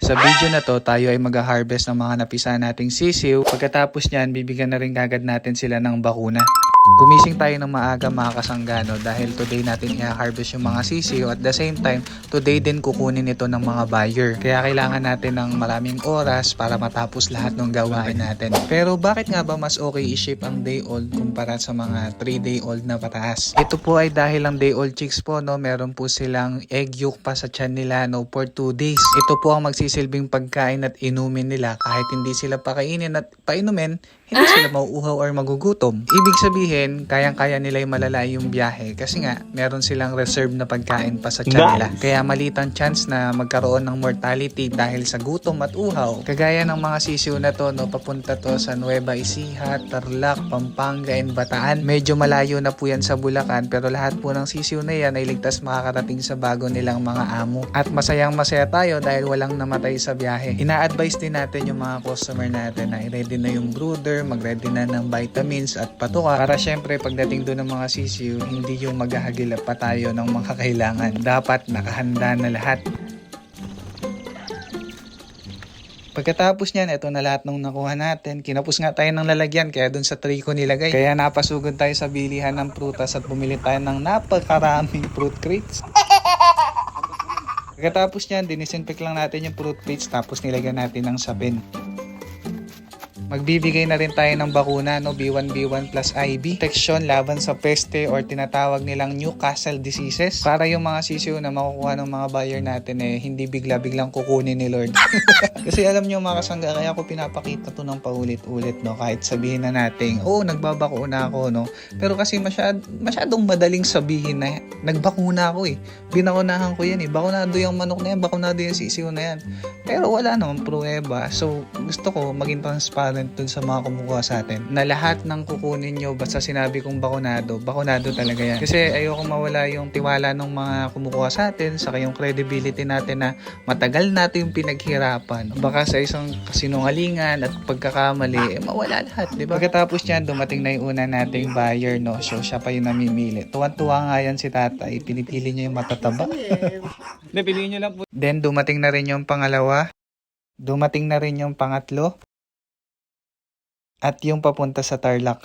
Sa video na to, tayo ay mag-harvest ng mga napisa nating sisiw. Pagkatapos nyan, bibigyan na rin kagad natin sila ng bakuna. Gumising tayo ng maaga mga kasanggano dahil today natin i-harvest yung mga sisiw at the same time, today din kukunin ito ng mga buyer. Kaya kailangan natin ng maraming oras para matapos lahat ng gawain natin. Pero bakit nga ba mas okay i-ship ang day old kumpara sa mga 3-day old na pataas? Ito po ay dahil ang day old chicks po, no, meron po silang egg yolk pa sa tiyan nila, no, for 2 days. Ito po ang magsisilbing pagkain at inumin nila kahit hindi sila pakainin at painumin, hindi sila mauuhaw or magugutom. Ibig sabihin, kayang-kaya nila yung malalay yung biyahe kasi nga, meron silang reserve na pagkain pa sa tiyan nila. Kaya maliit ang chance na magkaroon ng mortality dahil sa gutom at uhaw. Kagaya ng mga sisiw na to, no, papunta to sa Nueva Ecija, Tarlac, Pampanga, and Bataan. Medyo malayo na po yan sa Bulacan pero lahat po ng sisiw na yan ay ligtas makakarating sa bago nilang mga amo. At masayang masaya tayo dahil walang namatay sa biyahe. Ina-advise din natin yung mga customer natin na i-ready na yung brooder, mag-ready na ng vitamins at patuka para syempre pagdating doon ng mga sisiw, hindi yung maghahagilap pa tayo ng mga kailangan. Dapat nakahanda na lahat. Pagkatapos niyan, ito na lahat ng nakuha natin. Kinapos nga tayo ng lalagyan kaya dun sa tray ko nilagay. Kaya napasugod tayo sa bilihan ng prutas at bumili tayo ng napakaraming fruit crates. Pagkatapos niyan, dinisinfect lang natin yung fruit crates tapos nilagyan natin ng sapin. Magbibigay na rin tayo ng bakuna, no, B1B1 plus IB. Protection laban sa peste or tinatawag nilang Newcastle diseases. Para yung mga sisiw na makukuha ng mga buyer natin hindi bigla-biglang kukunin ni Lord. Kasi alam nyo mga kasangga, kaya ako pinapakita to ng paulit-ulit, no, kahit sabihin na natin, nagbabakuna ako, no. Pero kasi masyadong madaling sabihin na nagbakuna ako Binakunahan ko yan Bakunado yung manok na yan, bakunado yung sisiw na yan. Pero wala namang pruweba. So gusto ko maging transparent dun sa mga kumukuha sa atin na lahat ng kukunin nyo basta sinabi kong bakunado talaga yan. Kasi ayoko mawala yung tiwala ng mga kumukuha sa atin, saka yung credibility natin na matagal natin yung pinaghirapan. Baka sa isang kasinungalingan at pagkakamali, mawala lahat, di ba? Pagkatapos niyan, dumating na yung una nating buyer, no? So siya pa yung namimili. Tuwan-tuwa nga yan si tatay, pinipili niya yung matataba. Piliin nyo lang po. Then dumating na rin yung pangalawa, dumating na rin yung pangatlo, at yung papunta sa Tarlac.